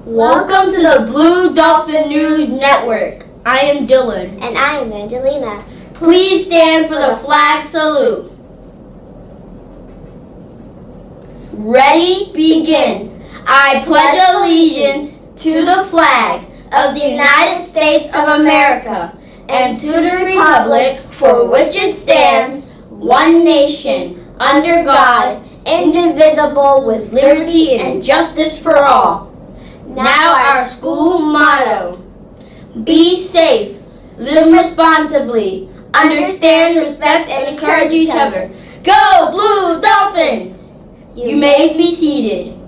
Welcome to the Blue Dolphin News Network. I am Dylan. And I am Angelina. Please stand for the flag salute. Ready? Begin. I pledge allegiance to the flag of the United States of America and to the republic for which it stands, one nation, under God, indivisible, with liberty and justice for all. Now our school motto: be safe, live responsibly, understand, respect, and encourage each other. Go Blue Dolphins! You may be seated.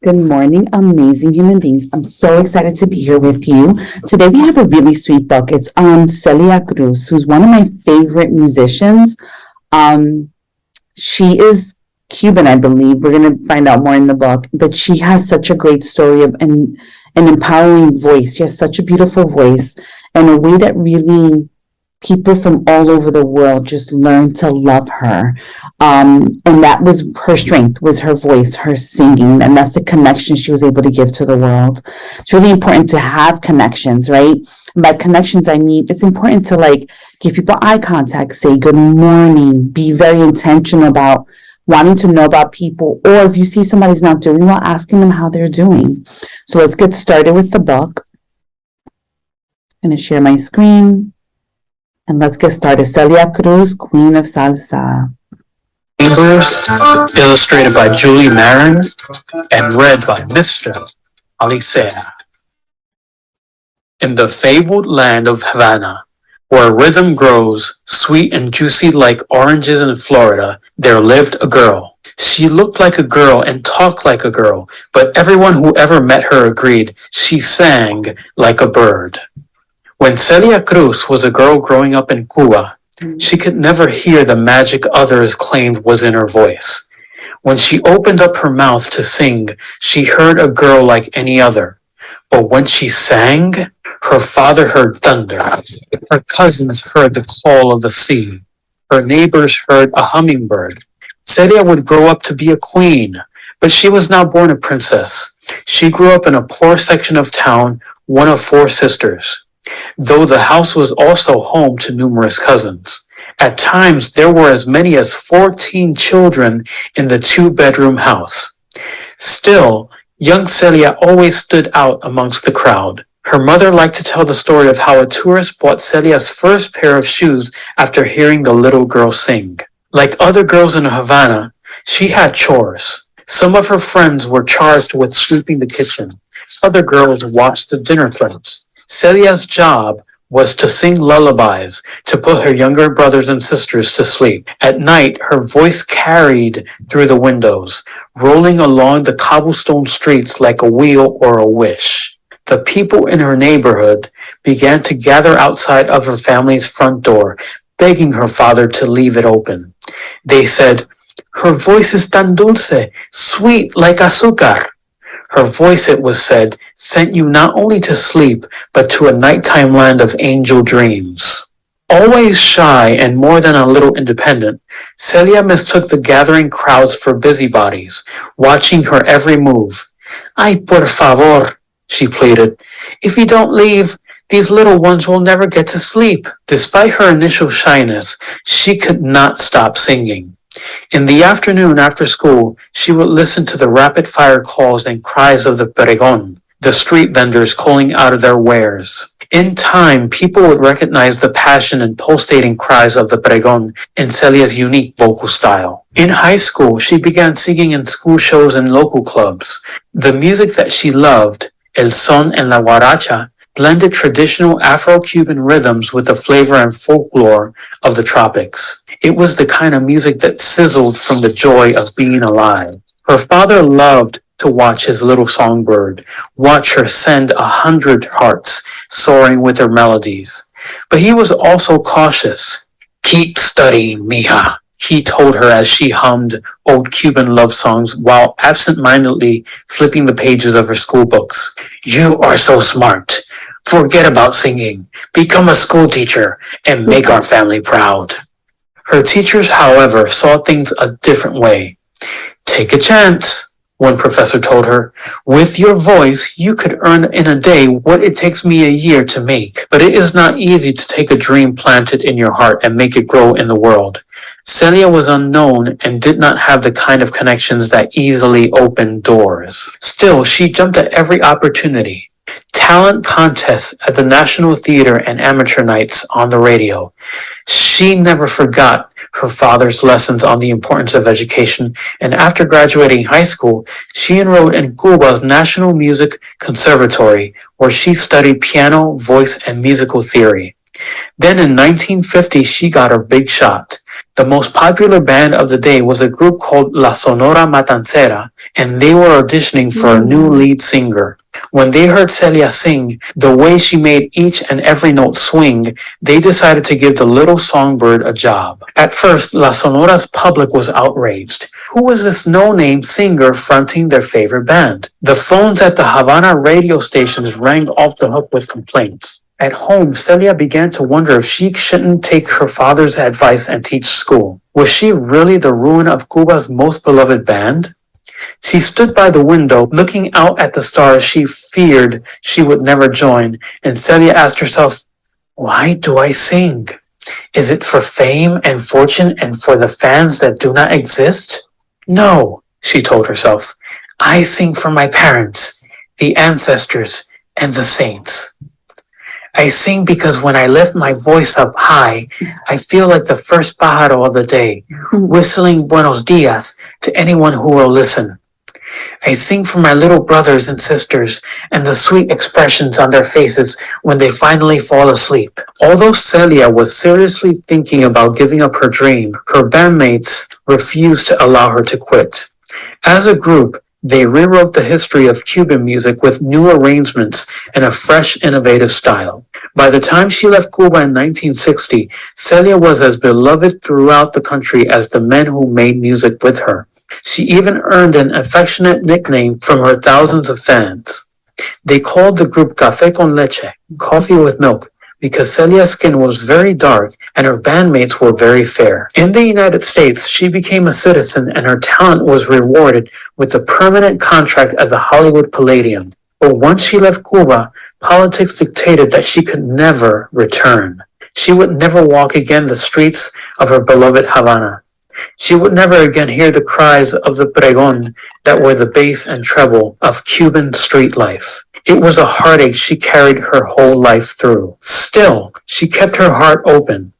Good morning, amazing human beings. I'm so excited to be here with you. Today we have a really sweet book. It's on Celia Cruz, who's one of my favorite musicians. She is Cuban, I believe. We're going to find out more in the book. But she has such a great story and an empowering voice. She has such a beautiful voice and a way that really people from all over the world just learned to love her. And that was her strength, was her voice, her singing. And that's the connection she was able to give to the world. It's really important to have connections, right? And by connections, I mean, it's important to give people eye contact, say good morning, be very intentional about wanting to know about people. Or if you see somebody's not doing well, asking them how they're doing. So let's get started with the book. I'm going to share my screen. And let's get started. Celia Cruz, Queen of Salsa. Neighbors, illustrated by Julie Marin and read by Mr. Alicea. In the fabled land of Havana, where rhythm grows sweet and juicy like oranges in Florida, there lived a girl. She looked like a girl and talked like a girl, but everyone who ever met her agreed she sang like a bird. When Celia Cruz was a girl growing up in Cuba, she could never hear the magic others claimed was in her voice. When she opened up her mouth to sing, she heard a girl like any other. But when she sang, her father heard thunder. Her cousins heard the call of the sea. Her neighbors heard a hummingbird. Celia would grow up to be a queen, but she was not born a princess. She grew up in a poor section of town, one of 4 sisters. Though the house was also home to numerous cousins. At times, there were as many as 14 children in the 2-bedroom house. Still, young Celia always stood out amongst the crowd. Her mother liked to tell the story of how a tourist bought Celia's first pair of shoes after hearing the little girl sing. Like other girls in Havana, she had chores. Some of her friends were charged with sweeping the kitchen. Other girls washed the dinner plates. Celia's job was to sing lullabies to put her younger brothers and sisters to sleep. At night, her voice carried through the windows, rolling along the cobblestone streets like a wheel or a wish. The people in her neighborhood began to gather outside of her family's front door, begging her father to leave it open. They said, "Her voice is tan dulce, sweet like azúcar." Her voice, it was said, sent you not only to sleep, but to a nighttime land of angel dreams. Always shy and more than a little independent, Celia mistook the gathering crowds for busybodies, watching her every move. "Ay, por favor," she pleaded. "If you don't leave, these little ones will never get to sleep." Despite her initial shyness, she could not stop singing. In the afternoon after school, she would listen to the rapid-fire calls and cries of the pregón, the street vendors calling out of their wares. In time, people would recognize the passion and pulsating cries of the pregón in Celia's unique vocal style. In high school, she began singing in school shows and local clubs. The music that she loved, el son and la guaracha, blended traditional Afro-Cuban rhythms with the flavor and folklore of the tropics. It was the kind of music that sizzled from the joy of being alive. Her father loved to watch his little songbird, watch her send 100 hearts soaring with her melodies. But he was also cautious. "Keep studying, mija," he told her as she hummed old Cuban love songs while absent-mindedly flipping the pages of her school books. "You are so smart. Forget about singing. Become a school teacher and make our family proud." Her teachers, however, saw things a different way. Take a chance, one professor told her. With your voice, you could earn in a day what it takes me a year to make. But it is not easy to take a dream planted in your heart and make it grow in the world. Celia was unknown and did not have the kind of connections that easily open doors. Still, she jumped at every opportunity. Talent contests at the National Theater and amateur nights on the radio. She never forgot her father's lessons on the importance of education, and after graduating high school, she enrolled in Cuba's National Music Conservatory, where she studied piano, voice, and musical theory. Then in 1950, she got her big shot. The most popular band of the day was a group called La Sonora Matancera, and they were auditioning for a new lead singer. When they heard Celia sing, the way she made each and every note swing, they decided to give the little songbird a job. At first, La Sonora's public was outraged. Who was this no-name singer fronting their favorite band? The phones at the Havana radio stations rang off the hook with complaints. At home, Celia began to wonder if she shouldn't take her father's advice and teach school. Was she really the ruin of Cuba's most beloved band? She stood by the window, looking out at the stars she feared she would never join, and Celia asked herself, why do I sing? Is it for fame and fortune and for the fans that do not exist? No, she told herself. I sing for my parents, the ancestors, and the saints. I sing because when I lift my voice up high, I feel like the first pájaro of the day, whistling buenos dias to anyone who will listen. I sing for my little brothers and sisters and the sweet expressions on their faces when they finally fall asleep. Although Celia was seriously thinking about giving up her dream, her bandmates refused to allow her to quit. As a group, they rewrote the history of Cuban music with new arrangements and a fresh, innovative style. By the time she left Cuba in 1960, Celia was as beloved throughout the country as the men who made music with her. She even earned an affectionate nickname from her thousands of fans. They called the group Café con Leche, coffee with milk, because Celia's skin was very dark and her bandmates were very fair. In the United States, she became a citizen and her talent was rewarded with a permanent contract at the Hollywood Palladium. But once she left Cuba, politics dictated that she could never return. She would never walk again the streets of her beloved Havana. She would never again hear the cries of the pregón that were the bass and treble of Cuban street life. It was a heartache she carried her whole life through. Still, she kept her heart open.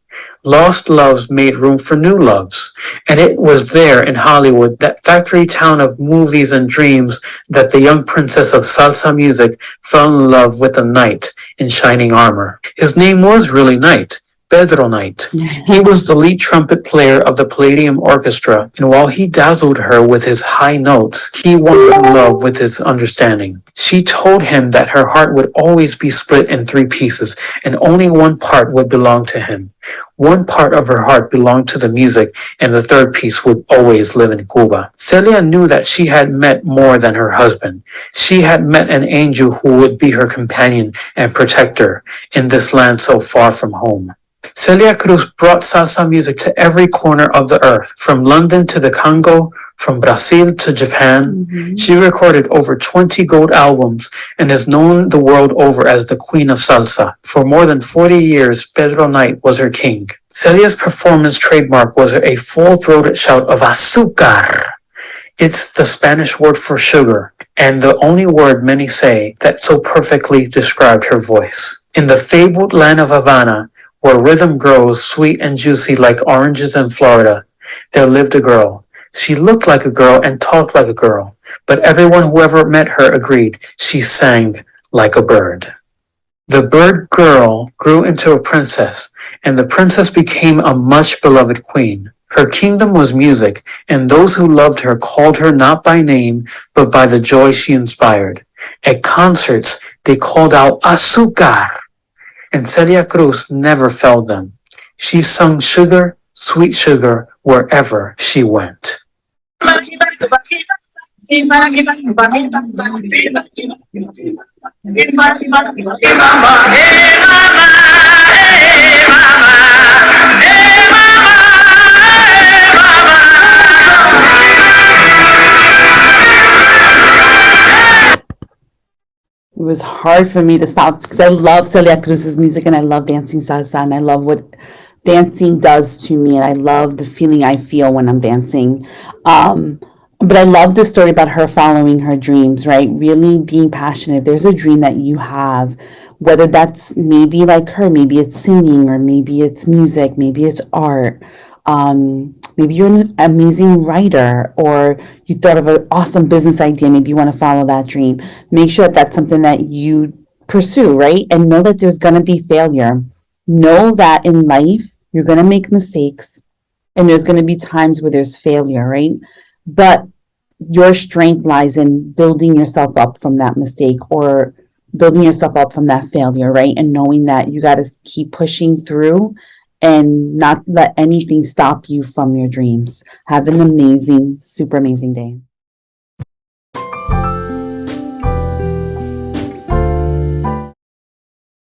Lost loves made room for new loves, and it was there in Hollywood, that factory town of movies and dreams, that the young princess of salsa music fell in love with a knight in shining armor. His name was really Knight. Pedro Knight. He was the lead trumpet player of the Palladium Orchestra, and while he dazzled her with his high notes, he won her love with his understanding. She told him that her heart would always be split in three pieces, and only one part would belong to him. One part of her heart belonged to the music, and the third piece would always live in Cuba. Celia knew that she had met more than her husband. She had met an angel who would be her companion and protector in this land so far from home. Celia Cruz brought salsa music to every corner of the earth, from London to the Congo, from Brazil to Japan. She recorded over 20 gold albums and is known the world over as the Queen of Salsa. For more than 40 years, Pedro Knight was her king. Celia's performance trademark was a full-throated shout of azúcar. It's the Spanish word for sugar, and the only word many say that so perfectly described her voice. In the fabled land of Havana, where rhythm grows sweet and juicy like oranges in Florida, there lived a girl. She looked like a girl and talked like a girl, but everyone who ever met her agreed she sang like a bird. The bird girl grew into a princess, and the princess became a much beloved queen. Her kingdom was music, and those who loved her called her not by name, but by the joy she inspired. At concerts, they called out "Azúcar," and Celia Cruz never failed them. She sung sugar, sweet sugar, wherever she went. was hard for me to stop because I love Celia Cruz's music and I love dancing salsa and I love what dancing does to me and I love the feeling I feel when I'm dancing. Um, but I love the story about her following her dreams, right? Really being passionate. If there's a dream that you have, whether that's maybe like her, maybe it's singing or maybe it's music, maybe it's art. Maybe you're an amazing writer or you thought of an awesome business idea. Maybe you want to follow that dream. Make sure that that's something that you pursue, right? And know that there's going to be failure. Know that in life, you're going to make mistakes and there's going to be times where there's failure, right? But your strength lies in building yourself up from that mistake or building yourself up from that failure, right? And knowing that you got to keep pushing through and not let anything stop you from your dreams. Have an amazing, super amazing day.